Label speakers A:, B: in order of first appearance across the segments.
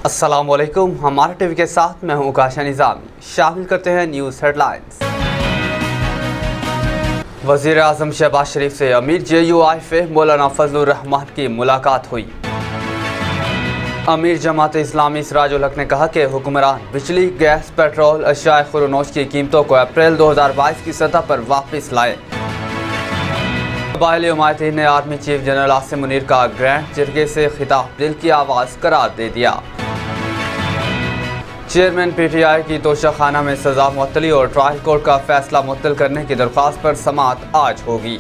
A: अस्सलाम वालेकुम। हमारे टीवी के साथ मैं हूं काशा निज़ामी। शामिल करते हैं न्यूज़ हेडलाइंस। वज़ीर आज़म शहबाज शरीफ से अमीर JUIF मौलाना फजलुर रहमान की मुलाकात हुई। अमीर जमात इस्लामी सिराजुल हक ने कहा कि हुक्मरान बिजली, गैस, पेट्रोल, अशियाए खुरोनोश की कीमतों को अप्रैल 2022 की सतह पर वापस लाए। कबायली हुमायतीन ने army chief general Asim Munir का ग्रैंड जिरगे से खिताब दिल की आवाज़ करार दे दिया। चेयरमैन PTI की तोशाखाना में सजा मुअत्तली और ट्रायल कोर्ट का फैसला मुअत्तल करने की दरख्वास्त पर समाअत आज होगी।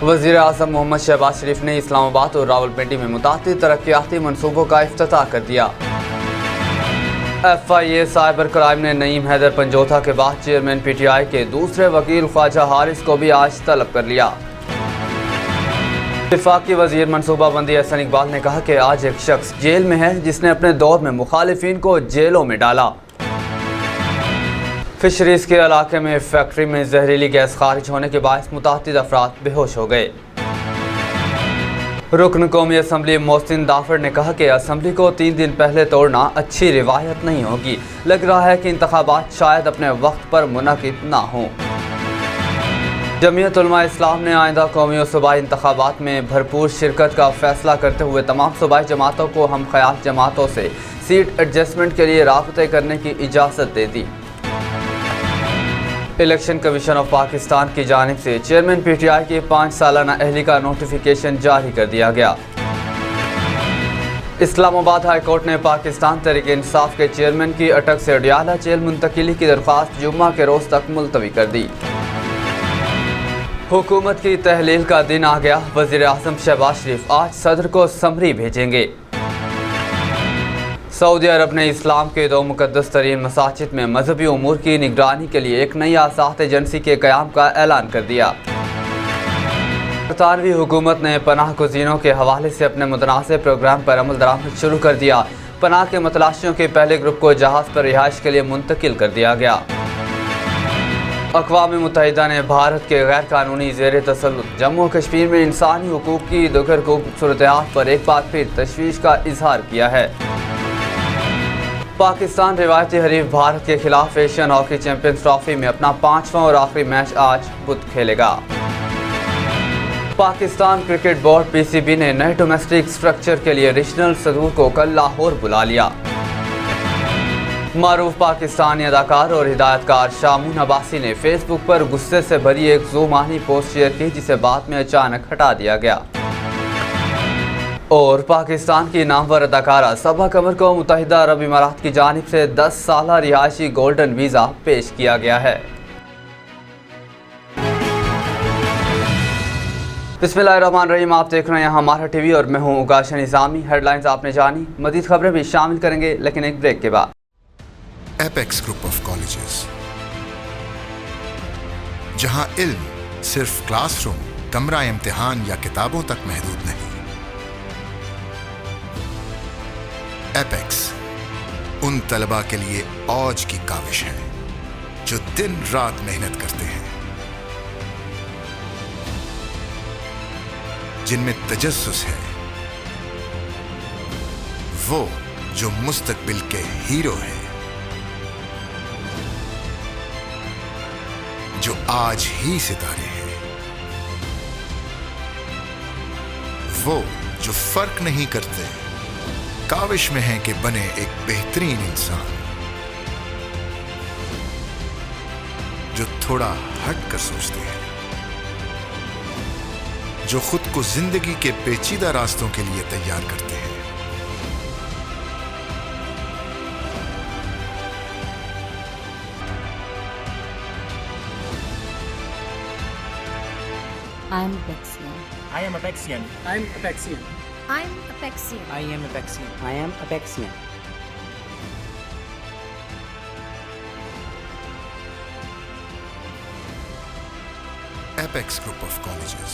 A: वज़ीर आज़म मोहम्मद शहबाज शरीफ ने इस्लामाबाद और रावलपिंडी में मुताअद्दिद तरक्याती मनसूबों का इफ्तिताह कर दिया। FIA साइबर क्राइम ने नईम हैदर पंजोथा के बाद चेयरमैन PTI के दूसरे वकील ख्वाजा हारिस को भी आज तलब कर लिया। वफाकी वजीर मनसूबाबंदी एहसन इकबाल ने कहा कि आज एक शख्स जेल में है जिसने अपने दौर में मुखालिफिन को जेलों में डाला। फिशरीज के इलाके में फैक्ट्री में जहरीली गैस खारिज होने के बायस मुताअद्दिद अफराद बेहोश हो गए। रुकन कौमी असम्बली मोहसिन दाफर ने कहा कि असम्बली को 3 दिन पहले तोड़ना अच्छी रिवायत नहीं होगी। लग रहा है कि इंतखाबात शायद अपने वक्त पर मुनक़िद ना हों। जमीयत उलमा इस्लाम ने आइंदा कौमी और सूबाई इंतखाबात में भरपूर शिरकत का फैसला करते हुए तमाम सूबाई जमातों को हम ख्याल जमातों से सीट एडजस्टमेंट के लिए राब्ते करने की इजाज़त दे दी। इलेक्शन कमीशन ऑफ पाकिस्तान की जानिब से चेयरमैन PTI की 5 सालाना अहली का नोटिफिकेशन जारी कर दिया गया। इस्लामाबाद हाई कोर्ट ने पाकिस्तान तहरीक इंसाफ के चेयरमैन की अटक से अडियाला जेल मुंतकिली की दरख्वास्त जुम्मा के रोज़ तक मुलतवी कर दी। हुकूमत की तहलील का दिन आ गया। वज़ीर आज़म शहबाज शरीफ आज सदर को समरी भेजेंगे। सऊदी अरब ने इस्लाम के 2 मुक़द्दस तरीन मसाजिद में मजहबी उमूर की निगरानी के लिए एक नई आज़ाद एजेंसी के क़याम का ऐलान कर दिया। बरतानवी हुकूमत ने पनाह गुज़ीनों के हवाले से अपने मुतनाज़ प्रोग्राम पर अमल दरामद शुरू कर दिया। पनाह के मतलाशियों के पहले ग्रुप को जहाज़ पर रिहाइश के लिए मुंतकिल कर दिया गया। अक़वाम मुत्तहिदा ने भारत के गैर कानूनी ज़ेर तसल्लुत जम्मू और कश्मीर में इंसानी हुकूक की दुगर सूरत-ए-हाल पर एक बार फिर तशवीश का इजहार किया है। पाकिस्तान रिवायती हरीफ भारत के खिलाफ एशियन हॉकी चैंपियंस ट्रॉफी में अपना 5वां और आखिरी मैच आज बुध खेलेगा। पाकिस्तान क्रिकेट बोर्ड PCB ने नए डोमेस्टिक स्ट्रक्चर के लिए रीजनल सदूर को कल लाहौर बुला लिया। मारूफ पाकिस्तानी अदाकार और हिदायतकार शामून अब्बासी ने फेसबुक पर गुस्से से भरी एक ज़ुबानी पोस्ट शेयर की जिसे बाद में अचानक हटा दिया गया। और पाकिस्तान की नामवर अदाकारा सबा कमर को मुत्तहिदा अरब इमारात की जानिब से 10 साला रिहायशी गोल्डन वीज़ा पेश किया गया है। बिस्मिल्लाहिर्रहमानिर्रहीम। आप देख रहे हैं हमारा टीवी और मैं हूँ काशा निज़ामी। हेडलाइंस आपने जानी, मज़ीद खबरें भी शामिल करेंगे लेकिन एक ब्रेक के बाद।
B: एपेक्स ग्रुप ऑफ कॉलेजेस, जहां इल्म सिर्फ क्लासरूम, कमरा इम्तिहान या किताबों तक महदूद नहीं। एपेक्स उन तलबा के लिए औज की काविश है जो दिन रात मेहनत करते हैं, जिनमें तजस्सुस है, वो जो मुस्तकबिल के हीरो हैं, जो आज ही सितारे हैं, वो जो फर्क नहीं करते, काविश में है कि बने एक बेहतरीन इंसान, जो थोड़ा हट कर सोचते हैं, जो खुद को जिंदगी के पेचीदा रास्तों के लिए तैयार करते हैं।
C: I'm Apexian.
D: I am Apexian.
E: I'm Apexian.
C: I'm Apexian.
D: I am Apexian.
E: I am Apexian.
B: Apex group of colleges,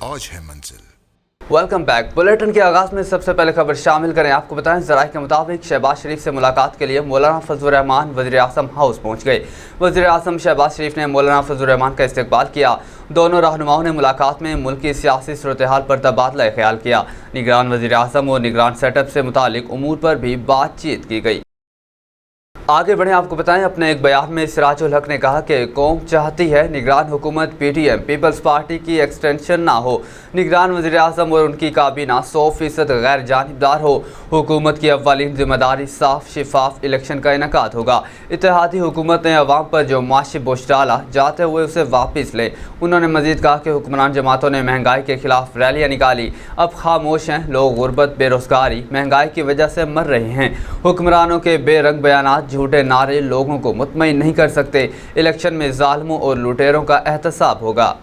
B: औज है मंजिल,
A: वेलकम बैक। बुलेटिन के आगाज़ में सबसे पहले खबर शामिल करें। आपको बताएं, ज़राए के मुताबिक शहबाज शरीफ से मुलाकात के लिए मौलाना फजलुर रहमान वज़ीर आज़म हाउस पहुंच गए। वज़ीर आज़म शहबाज शरीफ ने मौलाना फजलुर रहमान का इस्तकबाल किया। दोनों रहनुमाओं ने मुलाकात में मुल्क की सियासी सूरत हाल पर तबादला ख्याल किया। निगरान वज़ीर आज़म और निगरान सेटअप से मुतालिक उमूर पर भी बातचीत की गई। आगे बढ़ें, आपको बताएं, अपने एक बयान में सिराजुल हक ने कहा कि कौम चाहती है निगरान हुकूमत PTM पीपल्स पार्टी की एक्सटेंशन ना हो। निगरान वज़ीर आज़म और उनकी काबीना 100% गैर जानिबदार हो। हुकूमत की अव्वलीन जिम्मेदारी साफ शिफाफ इलेक्शन का इनेकाद होगा। इत्तेहादी हुकूमत ने अवाम पर जो माशी बोझ डाला जाते हुए उसे वापस ले। उन्होंने मजीद कहा कि हुक्मरान जमातों ने महंगाई के खिलाफ रैलियाँ निकाली, अब खामोश हैं। लोग गुर्बत, बेरोजगारी, महंगाई की वजह से मर रहे हैं। हुक्मरानों के बेरंग बयानात, झूठे नारे लोगों को मुतमईन नहीं कर सकते। इलेक्शन में जालिमों और लुटेरों का एहतसाब होगा।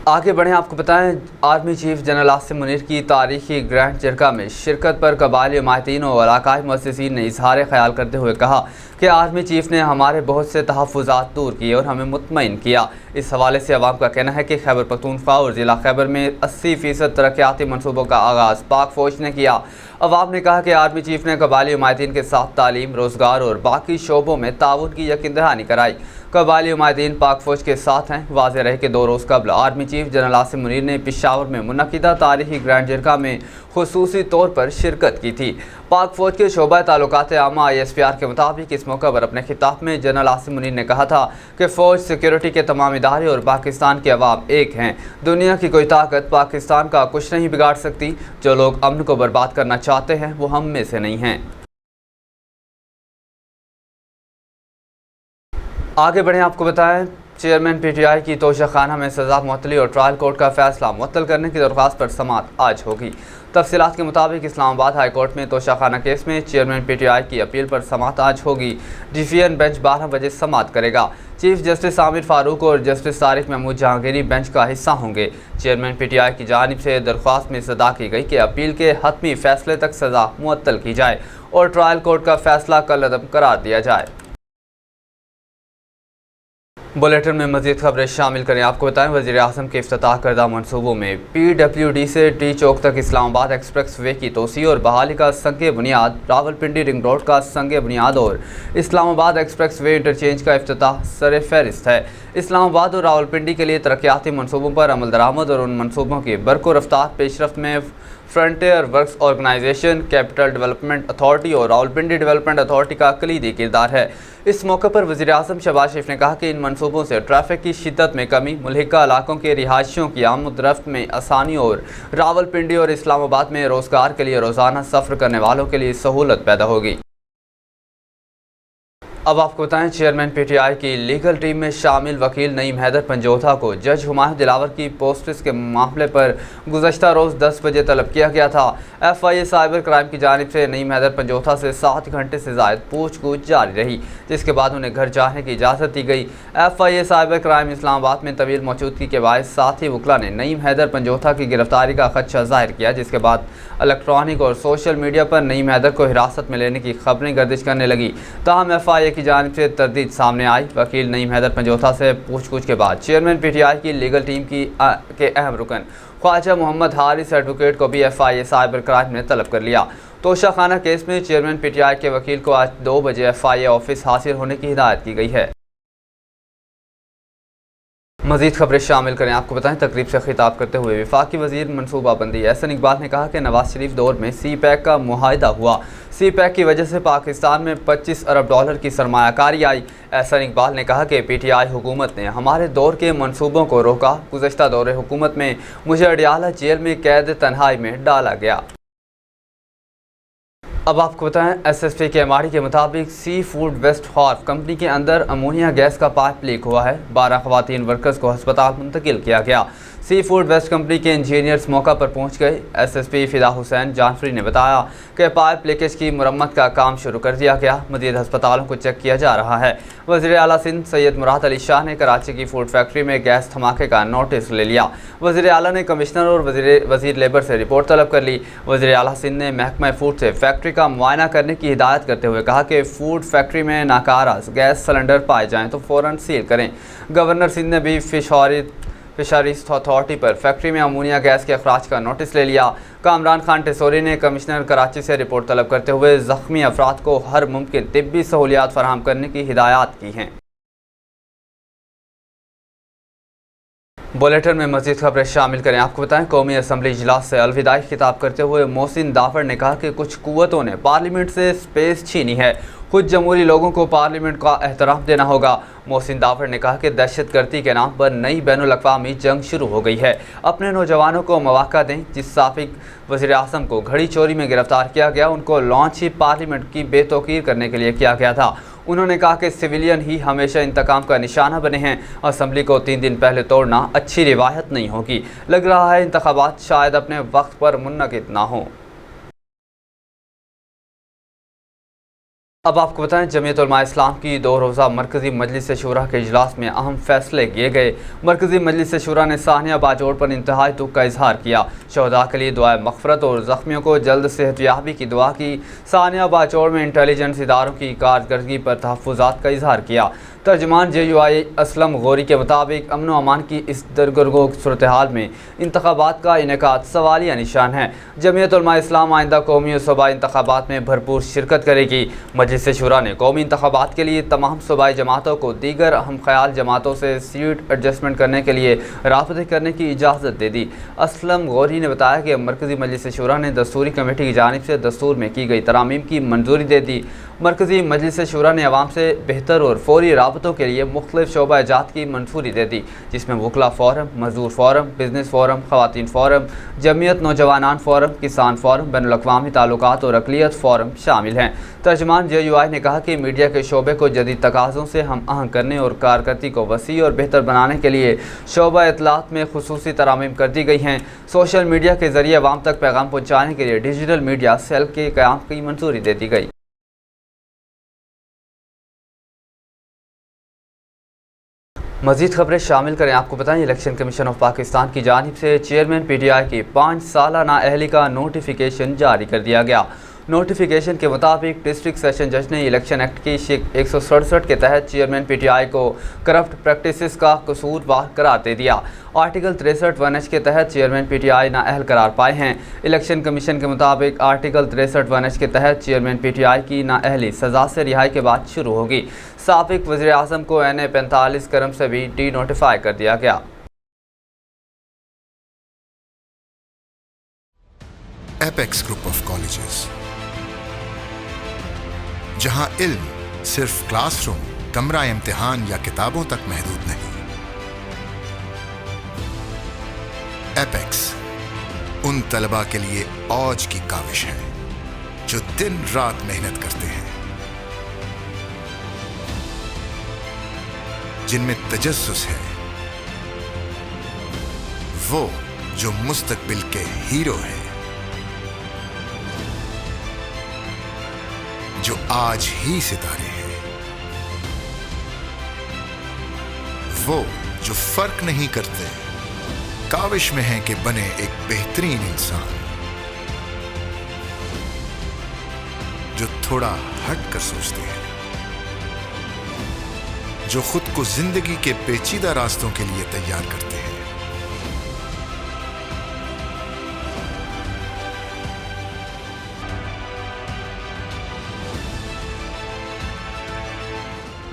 A: आगे बढ़ें, आपको बताएं, army chief general Asim Munir की तारीखी ग्रैंड जरगा में शिरकत पर कबायली हिमायतीन और इलाकाई मुअस्सिसीन ने इजहार ख्याल करते हुए कहा कि आर्मी चीफ ने हमारे बहुत से तहफ़्फ़ुज़ात दूर किए और हमें मुतमईन किया। इस हवाले से अवाम का कहना है कि खैबर पख्तूनख्वा और ज़िला खैबर में 80% तरक्याती मनसूबों का आगाज़ पाक फ़ौज ने किया। अवाम ने कहा कि आर्मी चीफ ने कबायली हिमायतीन के साथ तालीम, रोज़गार और बाकी शोबों में ताउन की यकीन दहानी कराई। कबायली हिमायतीन पाक फ़ौज के साथ हैं। वाज़ेह रहे कि 2 रोज़ कबल army chief general Asim Munir ने पेशावर में मुनक़िदा तारीखी ग्रैंड जरगा में खुसूसी तौर पर शिरकत की थी। पाक फ़ौज के शोबा ताल्लुकात आमा ISPR के मुताबिक इस मौके पर अपने खिताब में जनरल आसिम मुनीर ने कहा था कि फ़ौज, सिक्योरिटी के तमाम इदारे और पाकिस्तान के अवाम एक हैं। दुनिया की कोई ताकत पाकिस्तान का कुछ नहीं बिगाड़ सकती। जो लोग अमन को बर्बाद करना चाहते हैं वो हम में से नहीं हैं। आगे बढ़ें, आपको बताएं, चेयरमैन PTI की तोशाखाना में सज़ा मुअत्तली और ट्रायल कोर्ट का फैसला मुअत्तल करने की दरख्वास्त पर समाअत आज होगी। तफसीलात के मुताबिक इस्लामाबाद हाई कोर्ट में तोशाखाना केस में चेयरमैन PTI की अपील पर समाअत आज होगी। डिवीजन बेंच 12 बजे समाअत करेगा। चीफ जस्टिस आमिर फारूक और जस्टिस तारिक महमूद जहांगीरी बेंच का हिस्सा होंगे। चेयरमैन PTI की जानिब से दरख्वास्त में सदा की गई कि अपील के हतमी फैसले तक सज़ा मुअत्तल की जाए और ट्रायल कोर्ट का फैसला कलअदम करार दिया जाए। बुलेटिन में मज़ीद खबरें शामिल करें। आपको बताएं, वज़ीर आज़म के इफ्तिताह करदा मनसूबों में PWD से टी चौक तक इस्लामाबाद एक्सप्रेस वे की तोसी और बहाली का संग बुनियाद, रावलपिंडी रिंग रोड का संग बुनियाद और इस्लामाबाद एक्सप्रेस वे इंटरचेंज का इफ्तिताह सर फहरिस्त है। इस्लामाबाद और रावलपिंडी के लिए तरक्याती मनसूबों पर अमल दरामद और उन मनसूबों की बरको रफ्तार पेशरफ्त में Frontier Works Organization, Capital Development Authority और रावलपिंडी डेवलपमेंट अथॉरिटी का कलीदी किरदार है। इस मौके पर वज़ीर आज़म शहबाज शरीफ ने कहा कि इन मनसूबों से ट्रैफिक की शिद्दत में कमी, मुल्हिका इलाकों के रिहायशियों की आमद-रफ्त में आसानी और रावलपिंडी और इस्लामाबाद में रोज़गार के लिए रोज़ाना सफ़र करने वालों के लिए सहूलत पैदा होगी। अब आपको बताएं, चेयरमैन PTI की लीगल टीम में शामिल वकील नईम हैदर पंजोथा को जज हुमायूं दिलावर की पोस्टिस के मामले पर गुज़श्ता रोज़ 10 बजे तलब किया गया था। FIA साइबर क्राइम की जानिब से नईम हैदर पंजोथा से 7 घंटे से ज़ायद पूछगछ जारी रही, जिसके बाद उन्हें घर जाने की इजाज़त दी गई। FIA साइबर क्राइम इस्लामाबाद में तवील मौजूदगी के बायस साथी वकला ने नईम हैदर पंजोथा की गिरफ्तारी का खदशा ज़ाहिर किया, जिसके बाद इलेक्ट्रॉनिक और सोशल मीडिया पर नईम हैदर को हिरासत में लेने की खबरें गर्दिश करने लगी। ताहम FIA की जानिब से तरदीद सामने आई। वकील नईम हैदर पंजोथा से पूछगछ के बाद चेयरमैन PTI की लीगल टीम के अहम रुकन ख्वाजा मोहम्मद हारिस एडवोकेट को भी FIA साइबर क्राइम ने तलब कर लिया। तोशाखाना केस में चेयरमैन PTI के वकील को आज 2 बजे FIA ऑफिस हाजिर होने की हिदायत की गई है। मज़ीद खबरें शामिल करें। आपको बताएं, तकरीब से खिताब करते हुए वफाकी वज़ीर मनसूबाबंदी एहसन इकबाल ने कहा कि नवाज शरीफ दौर में CPEC का मुआहिदा हुआ। CPEC की वजह से पाकिस्तान में $25 अरब की सरमायाकारी आई। एहसन इकबाल ने कहा कि PTI हुकूमत ने हमारे दौर के मनसूबों को रोका। गुज़श्ता दौरे हुकूमत में मुझे अडियाला जेल में कैद तन्हाई में डाला गया। अब आपको बताएं, SSP के MRD के मुताबिक सी फूड वेस्ट हॉर्फ कंपनी के अंदर अमोनिया गैस का पाइप लीक हुआ है। 12 ख़वातीन वर्कर्स को अस्पताल मुंतकिल किया गया। सी फूड वेस्ट कंपनी के इंजीनियर्स मौका पर पहुंच गए। SSP फिदा हुसैन जानफरी ने बताया कि पाइप लीकेज की मुरम्मत का काम शुरू कर दिया गया। मज़ीद अस्पतालों को चेक किया जा रहा है। वज़ीर आला सिंध सैयद मुराद अली शाह ने कराची की फूड फैक्ट्री में गैस धमाके का नोटिस ले लिया। वज़ीर आला ने कमिश्नर और वज़ीर लेबर से रिपोर्ट तलब कर ली। वज़ीर आला सिंध ने महकमा फूड से फैक्ट्री का मुआयना करने की हिदायत करते हुए कहा कि फूड फैक्ट्री में नाकारा गैस सिलेंडर पाए जाएँ तो फ़ौरन सील करें। गवर्नर सिंध ने भी फिशरीज अथॉरिटी पर फैक्ट्री में अमोनिया गैस के अखराज का नोटिस ले लिया। कामरान खान टेसोरी ने कमिश्नर कराची से रिपोर्ट तलब करते हुए ज़ख्मी अफराद को हर मुमकिन तिब्बी सहूलियात फराहम करने की हिदायत की हैं। बुलेटिन में मज़ीद खबरें शामिल करें। आपको बताएं, कौमी असम्बली इजलास से अलविदाई खिताब करते हुए मोहसिन दाफर ने कहा कि कुछ कुव्वतों ने पार्लियामेंट से स्पेस छीनी है, खुद जमहूरी लोगों को पार्लियामेंट का एहतराम देना होगा। मोहसिन दाफर ने कहा कि दहशतगर्दी के नाम पर नई बैनुल-अक़वामी जंग शुरू हो गई है, अपने नौजवानों को मौका दें। जिस साबिक़ वज़ीर-ए-आज़म को घड़ी चोरी में गिरफ्तार किया गया, उनको लॉन्च ही पार्लियामेंट की बेतौकीर करने के लिए किया गया था। उन्होंने कहा कि सिविलियन ही हमेशा इंतकाम का निशाना बने हैं। असम्बली को 3 दिन पहले तोड़ना अच्छी रिवायत नहीं होगी। लग रहा है इंतखाबात शायद अपने वक्त पर मुनक़िद ना हों। अब आपको बताएं, जमीयत उलमा इस्लाम की 2 रोज़ा मरकज़ी मजलिस शूरा के इजलास में अहम फैसले किए गए। मरकज़ी मजलिस शूरा ने सानिया बाजोड़ पर इंतहाई दुख का इजहार किया। शहदा के लिए दुआए मग़फ़रत और ज़ख्मियों को जल्द सेहतयाबी की दुआ की। सानिया बाजोड़ में इंटेलिजेंस इदारों की कारकर्दगी पर तहफ़्फ़ुज़ात का इजहार किया। तर्जमान JUI असलम गौरी के मुताबिक अमन व अमान की इस दरगोर सूरत हाल में इंतखाबात का इनेकाद सवालिया निशान है। जमीयत उलमा इस्लाम आइंदा कौमी और सूबाई इंतखाबात में भरपूर शिरकत करेगी। मजलिस शूरा ने कौमी इंतखाबात के लिए तमाम सूबाई जमातों को दीगर अहम ख्याल जमातों से सीट एडजस्टमेंट करने के लिए राब्ते करने की इजाज़त दे दी। असलम गौरी ने बताया कि मरकज़ी मजलिस शूरा ने दस्तूरी कमेटी की जानिब से दस्तूर में की गई तरामीम की मंजूरी दे दी। मरकज़ी मजलिस शूरा ने अवाम से बेहतर और फौरी राबतों के लिए मुख्तलिफ शोबा इजात की मंजूरी दे दी, जिसमें वकला फ़ोरम, मजदूर फ़ोरम, बिजनेस फ़ोरम, ख़वातीन फ़ोरम, जमीयत नौजवानान फ़ोरम, किसान फ़ोरम, बैनुल-अक़वामी ताल्लुकात और अक़लियत फ़ोरम शामिल हैं। तर्जमान JUI ने कहा कि मीडिया के शोबे को जदीद तकाज़ों से हम आहंग करने और कारकर्दगी को वसी और बेहतर बनाने के लिए शोबा इत्तलात में खुसूसी तरामीम कर दी गई हैं। सोशल मीडिया के ज़रिए अवाम तक पैगाम पहुँचाने के लिए डिजिटल मीडिया सेल के क़याम की मंजूरी दे दी गई। मज़ीद खबरें शामिल करें। आपको बताएं, इलेक्शन कमीशन ऑफ पाकिस्तान की जानिब से चेयरमैन PTI की 5 साला नाअहली का नोटिफिकेशन जारी कर दिया गया। नोटिफिकेशन के मुताबिक डिस्ट्रिक्ट सेशन जज ने इलेक्शन एक्ट की 167 के तहत चेयरमैन PTI को करप्ट प्रैक्टिसेस का कसूरवार करार दे दिया। आर्टिकल 63 1H के तहत चेयरमैन PTI नाअहल करार पाए हैं। इलेक्शन कमीशन के मुताबिक आर्टिकल 63 1H के तहत चेयरमैन PTI की नाअहली सज़ा से रिहाई के बाद शुरू होगी। साबिक़ वज़ीर-ए-आज़म को NA 45 क्रम से भी डी नोटिफाई कर दिया गया।
B: एपेक्स ग्रुप ऑफ कॉलेजेस, जहां इल्म सिर्फ क्लासरूम, कमरा इम्तिहान या किताबों तक महदूद नहीं। एपेक्स उन तलबा के लिए औज की काविश है जो दिन रात मेहनत करते हैं, जिनमें तजस्सुस है, वो जो मुस्तकबिल के हीरो हैं, जो आज ही सितारे हैं, वो जो फर्क नहीं करते, काविश में हैं कि बने एक बेहतरीन इंसान, जो थोड़ा हट कर सोचते हैं, जो खुद को जिंदगी के पेचीदा रास्तों के लिए तैयार करते हैं।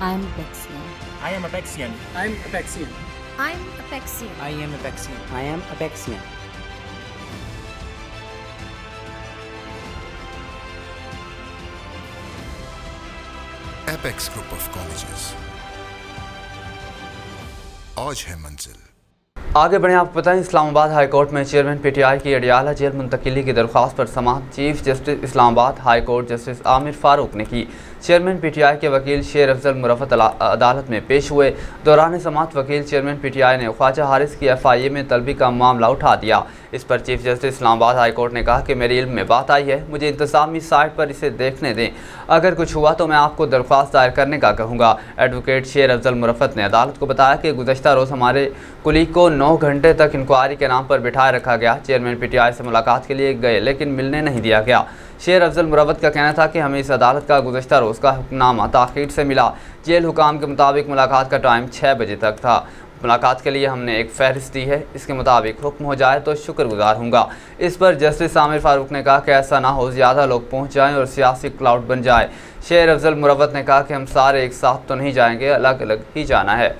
C: I'm Apexian.
D: I am Apexian.
E: I'm Apexian.
C: I'm Apexian.
E: I am Apexian. I am Apexian.
B: Apex group of colleges, औज है मंजिल।
A: आगे बढ़ें। आपको बताएं, इस्लामाबाद हाई कोर्ट में चेयरमैन PTI की अडियाला जेल मुंतकिली की दरख्वास्त पर समाअत chief justice Islamabad high court justice Aamir Farooq ने की। चेयरमैन PTI के वकील शेर अफजल मुरफ़त अदालत में पेश हुए। दौरान समाअत वकील चेयरमैन PTI ने ख्वाजा हारिस की FIA में तलबी का मामला उठा दिया। इस पर chief justice Islamabad high court ने कहा कि मेरे इल्म में बात आई है, मुझे इंतज़ामी साइट पर इसे देखने दें, अगर कुछ हुआ तो मैं आपको दरख्वास्त दायर करने का कहूँगा। एडवोकेट शेर अफजल मुरफ़त ने अदालत को बताया कि गुज़श्ता रोज़ हमारे कुलीग को 9 घंटे तक इंक्वायरी के नाम पर बिठाए रखा गया। चेयरमैन PTI से मुलाकात के लिए गए लेकिन मिलने नहीं दिया गया। शेर अफजल मुरफ़त का कहना था कि हमें इस अदालत का गुज़श्ता रोज़ का हुक्मनामा ताख़ीर से मिला। जेल हुकाम के मुताबिक मुलाकात का टाइम 6 बजे तक था। मुलाकात के लिए हमने एक फहरिस्त दी है, इसके मुताबिक हुक्म हो जाए तो शुक्रगुजार हूँगा। इस पर जस्टिस आमिर फारूक ने कहा कि ऐसा ना हो, ज़्यादा लोग पहुँच जाएँ और सियासी क्लाउड बन जाए। शेर अफजल मुरवत ने कहा कि हम सारे एक साथ तो नहीं जाएंगे, अलग अलग ही जाना है।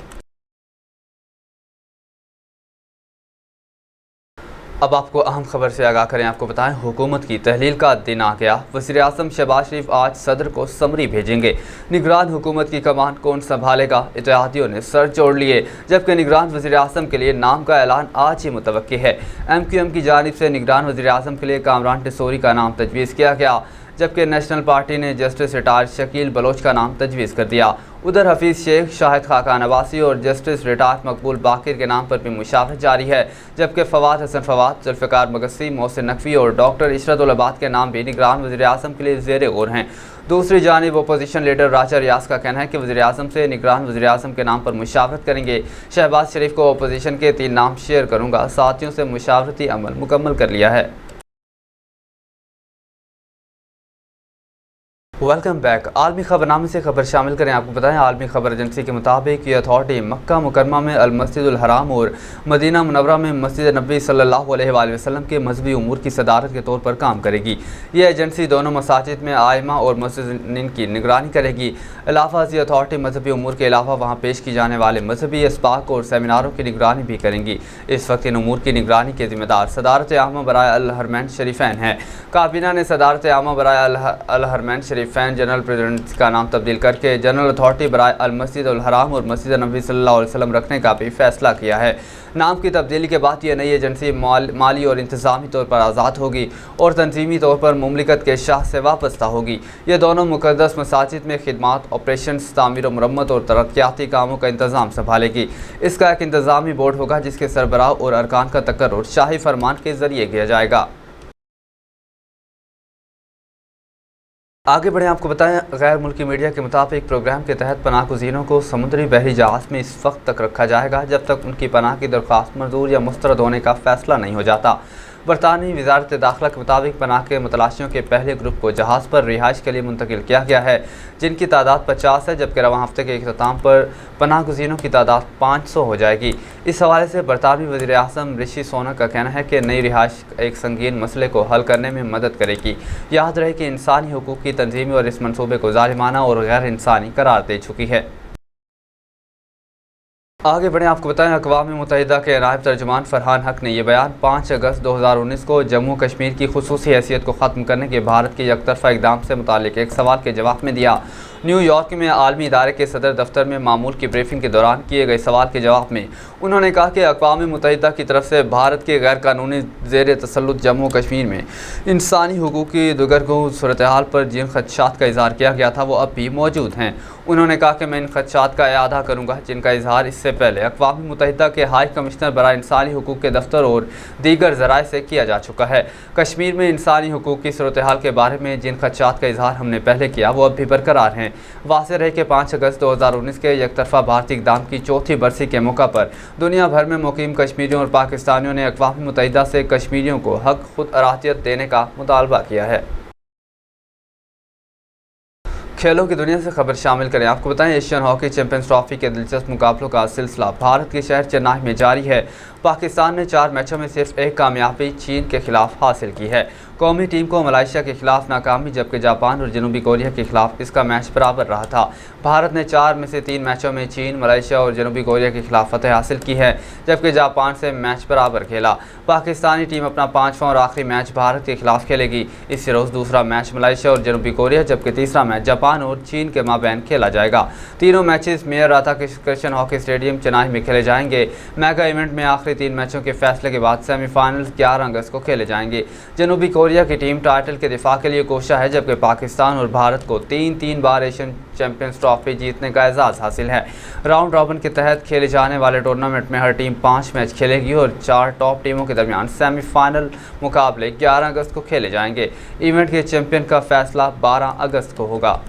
A: अब आपको अहम खबर से आगाह करें, आपको बताएं हुकूमत की तहलील का दिन आ गया। वज़ीर-ए-आज़म शहबाज शरीफ आज सदर को समरी भेजेंगे। निगरान हुकूमत की कमान कौन संभालेगा, इत्तेहादियों ने सर जोड़ लिए, जबकि निगरान वज़ीर-ए-आज़म के लिए नाम का ऐलान आज ही मुतवक्की है। MQM की जानिब से निगरान वज़ीर-ए-आज़म के लिए कामरान टिसोरी का नाम तजवीज़ किया गया, जबकि नेशनल पार्टी ने जस्टिस रिटायर्ड शकील बलोच का नाम तजवीज़ कर दिया। उधर हफीज़ शेख, शाहिद खाकान अब्बासी और जस्टिस रिटायर्ड मकबूल बाकिर के नाम पर भी मुशावरत जारी है, जबकि फवाद हसन फवाद, जुल्फ़िकार मगसी, मोहसिन नकवी और डॉक्टर इशरत उल अबाद के नाम भी निगरान वज़ीर-ए-आज़म के लिए ज़ेर गौर हैं। दूसरी जानिब अपोजिशन लीडर राजा रियाज का कहना है कि वज़ीर-ए-आज़म से निगरान वज़ीर-ए-आज़म के नाम पर मुशावरत करेंगे। शहबाज शरीफ को अपोजिशन के 3 नाम शेयर करूँगा, साथियों से मुशावरती अमल मुकम्मल कर लिया है। Welcome back. आलमी खबरनामे से खबर शामिल करें, आपको बताएं आलमी खबर एजेंसी के मुताबिक ये अथॉरिटी मक्का मुकरमा में अल मस्जिदुल हराम और मदीना मुनव्वरा में मस्जिद नबी सल्लल्लाहु अलैहि वसल्लम के मजहबी उमूर की सदारत के तौर पर काम करेगी। ये एजेंसी दोनों मसाजिद में आइमा और मुअज़्ज़िनीन की निगरानी करेगी। अलावा ये अथॉरिटी मजहबी उमूर के अलावा वहाँ पेश की जाने वाले मजहबी अस्बाक और सेमिनारों की निगरानी भी करेंगी। इस वक्त इन उमूर की निगरानी के जिम्मेदार सदारत आमा बराए अल हरमैन शरीफैन है। काबीना ने सदारत आमा बराए अल हरमैन शरीफैन जनरल प्रेसिडेंट का नाम तब्दील करके जनरल अथॉरिटी बराए अल मस्जिद उल हराम और मस्जिद नबी सल्लल्लाहु अलैहि वसल्लम रखने का भी फैसला किया है। नाम की तब्दीली के बाद ये नई एजेंसी माली और इंतज़ामी तौर पर आज़ाद होगी और तंजीमी तौर पर मुमलिकत के शाह से वाबस्ता होगी। ये दोनों मुक़द्दस मसाजिद में खिदमात, ऑपरेशन, तामीर और मरम्मत और तरक्याती कामों का इंतज़ाम संभालेगी। इसका एक इंतज़ामी बोर्ड होगा जिसके सरबराह और अरकान का तकर्रुर शाही फरमान के ज़रिए किया जाएगा। आगे बढ़ें, आपको बताएं गैर मुल्की मीडिया के मुताबिक प्रोग्राम के तहत पनाह गुज़ीरों को समुद्री बहरी जहाज़ में इस वक्त तक रखा जाएगा जब तक उनकी पनाह की दरख्वास्त मंजूर या मुस्तरद होने का फ़ैसला नहीं हो जाता। बरतानवी वज़ारत दाखिला के मुताबिक पनाह के मुतलाशियों के पहले ग्रुप को जहाज़ पर रिहाइश के लिए मुंतकिल किया गया है, जिनकी तादाद 50 है, जबकि रवां हफ्ते के इख्तिताम पर पनाह गुज़ीरों की तादाद 500 हो जाएगी। इस हवाले से बरतानवी वज़ीर-ए-आज़म ऋषि सुनक का कहना है कि नई रिहाइश एक संगीन मसले को हल करने में मदद करेगी। याद रहे कि इंसानी हुकूक़ की तंजीमें और इस मनसूबे को ज़ालिमाना और गैर इंसानी करार दे चुकी है। आगे बढ़ें, आपको बताएं अक़वाम मुत्तहिदा के नायब तर्जुमान फरहान हक ने यह बयान 5 अगस्त 2019 को जम्मू कश्मीर की खुसूसी हैसियत को ख़त्म करने के भारत के यकतरफ़ा इक़दाम से मुतालिक एक सवाल के जवाब में दिया। न्यूयॉर्क में आलमी इदारे के सदर दफ्तर में मामूल की ब्रीफिंग के दौरान किए गए सवाल के जवाब में उन्होंने कहा कि अक़वाम मुत्तहिदा की तरफ से भारत के गैर कानूनी ज़ेर तसल्लुत जम्मू कश्मीर में इंसानी हुकूक़ की दुगरगू सूरत हाल पर जिन खदशात का इज़हार किया गया था वो अब भी मौजूद हैं। उन्होंने कहा कि मैं इन खदशात का इआदा करूँगा जिनका इज़हार इससे पहले अक़वाम मुत्तहिदा के हाई कमिश्नर बराए इंसानी हुकूक़ के दफ्तर और दीगर ज़राए से किया जा चुका है। कश्मीर में इंसानी हुकूक़ की सूरत हाल के बारे में जिन खदशात का इज़हार हमने पहले किया वो अब भी बरकरार हैं। वाज़ेह रहे कि 5 अगस्त 2019 के यकतरफ़ा भारतीय इक़दाम की चौथी बरसी के मौका पर दुनिया भर में मुकीम कश्मीरियों और पाकिस्तानियों ने अक़वाम मुत्तहिदा से कश्मीरियों को हक़ खुद अरातियत देने का मुतालबा किया है। खेलों की दुनिया से खबर शामिल करें, आपको बताएं एशियन हॉकी चैंपियंस ट्रॉफी के दिलचस्प मुकाबलों का सिलसिला भारत के शहर चेन्नई में जारी है। पाकिस्तान ने 4 मैचों में सिर्फ एक कामयाबी चीन के खिलाफ हासिल की है। कौमी टीम को मलेशिया के खिलाफ नाकामी, जबकि जापान और जनूबी कोरिया के खिलाफ इसका मैच बराबर रहा था। भारत ने 4 में से 3 मैचों में चीन, मलेशिया और जनूबी कोरिया के खिलाफ फतह हासिल की है, जबकि जापान से मैच बराबर खेला। पाकिस्तानी टीम अपना 5वां और आखिरी मैच भारत के खिलाफ खेलेगी। इसी रोज़ दूसरा मैच मलेशिया और जनूबी कोरिया, जबकि तीसरा मैच जापान और चीन के माबैन खेला जाएगा। तीनों matches mayor Radha Krishna hockey stadium Chennai में खेले जाएंगे। मेगा इवेंट में आखिरी 3 मैचों के फैसले के बाद सेमीफाइनल 11 अगस्त को खेले जाएंगे। जनूबी कोरिया की टीम टाइटल के दिफा के लिए कोशा है, जबकि पाकिस्तान और भारत को 3 बार एशियन चैंपियंस ट्रॉफी जीतने का एजाज़ हासिल है। राउंड रॉबिन के तहत खेले जाने वाले टूर्नामेंट में हर टीम 5 मैच खेलेगी और 4 टॉप टीमों के दरमियान सेमीफाइनल मुकाबले 11 अगस्त को खेले जाएंगे। इवेंट के चैंपियन का फैसला 12 अगस्त को होगा।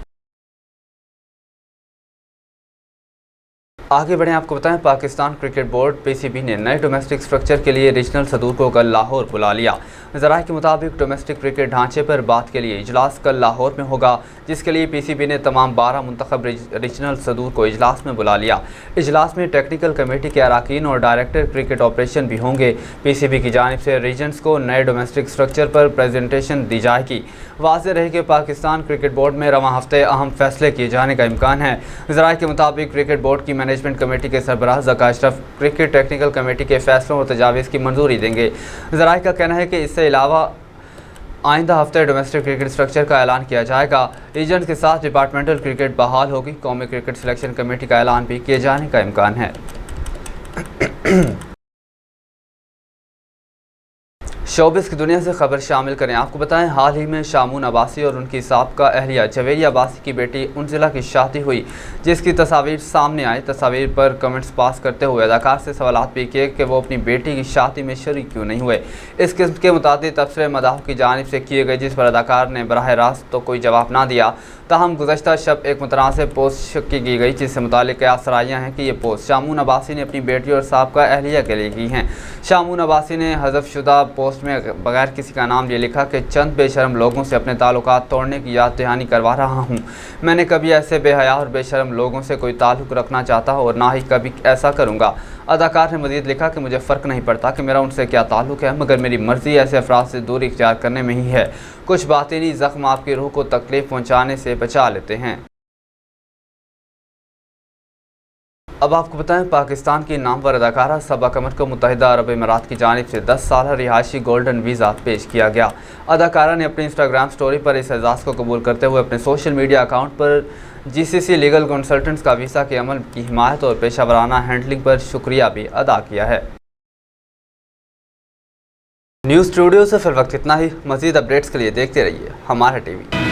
A: आगे बढ़ें, आपको बताएं पाकिस्तान क्रिकेट बोर्ड पीसीबी ने नए डोमेस्टिक स्ट्रक्चर के लिए रीजनल सदूर को कल लाहौर बुला लिया। ज़राए के मुताबिक डोमेस्टिक क्रिकेट ढांचे पर बात के लिए इजलास कल लाहौर में होगा, जिसके लिए पीसीबी ने तमाम 12 मुंतखब रीजनल सदूर को इजलास में बुला लिया। इजलास में टेक्निकल कमेटी के अरकान और डायरेक्टर क्रिकेट ऑपरेशन भी होंगे। पीसीबी की जानिब से रीजन्स को नए डोमेस्टिक स्ट्रक्चर पर प्रेजेंटेशन दी जाएगी। वाज़ेह रहे कि पाकिस्तान क्रिकेट बोर्ड में रवां हफ्ते अहम फैसले किए जाने का इम्कान है। ज़राए के मुताबिक क्रिकेट बोर्ड की मैनेजमेंट कमेटी के सरबराह Zaka Ashraf cricket technical committee के फैसलों और तजावीज़ की मंजूरी देंगे। ज़राए का कहना है कि इससे अलावा आइंदा हफ्ते डोमेस्टिक क्रिकेट स्ट्रक्चर का ऐलान किया जाएगा। रीजन के साथ डिपार्टमेंटल क्रिकेट बहाल होगी। कौमी क्रिकेट सिलेक्शन कमेटी का ऐलान भी किए जाने का इम्कान है। शोबिस की दुनिया से खबर शामिल करें, आपको बताएं हाल ही में शामून अब्बासी और उनकी साबका अहलिया जवेरिया अब्बासी की बेटी उनजिला की शादी हुई, जिसकी तस्वीर सामने आई। तस्वीर पर कमेंट्स पास करते हुए अदाकार से सवालात भी किए कि वो अपनी बेटी की शादी में शरीक क्यों नहीं हुए। इस किस्म के मुताबिक तबसरे मदाह की जानिब से किए गए, जिस पर अदाकार ने बराह रास्त तो कोई जवाब ना दिया। ताहम गुज़श्ता शब एक मुतनाज़ पोस्ट की गई, जिससे मुतालिक आसराइयाँ हैं कि ये पोस्ट शामून अब्बासी ने अपनी बेटी और साबका अहलिया के लिए की हैं। शामून अब्बासी ने हज़फ शुदा पोस्ट में बगैर किसी का नाम ये लिखा कि चंद बेशरम लोगों से अपने ताल्लुकात तोड़ने की याद दहानी करवा रहा हूँ। मैंने कभी ऐसे बेहया और बेशरम लोगों से कोई ताल्लुक़ रखना चाहता और ना ही कभी ऐसा करूँगा। अदाकार ने मज़ीद लिखा कि मुझे फ़र्क नहीं पड़ता कि मेरा उनसे क्या ताल्लुक़ है, मगर मेरी मर्ज़ी ऐसे अफराद से दूरी इख्तियार करने में ही है। कुछ बातिनी ज़ख्म आपकी रूह को तकलीफ़ पहुँचाने से बचा लेते हैं। अब आपको बताएं पाकिस्तान की नामवर अदाकारा सबा कमर को मुत्तहिदा अरब अमीरात की जानिब से 10 साल रिहायशी गोल्डन वीज़ा पेश किया गया। अदाकारा ने अपनी इंस्टाग्राम स्टोरी पर इस एजाज़ को कबूल करते हुए अपने सोशल मीडिया अकाउंट पर जीसीसी लीगल कंसल्टेंट्स का वीज़ा के अमल की हिमायत और पेशावराना हैंडलिंग पर शुक्रिया भी अदा किया है। न्यूज़ स्टूडियो से फिर वक्त इतना ही। मज़ीद अपडेट्स के लिए देखते रहिए हमारा टीवी।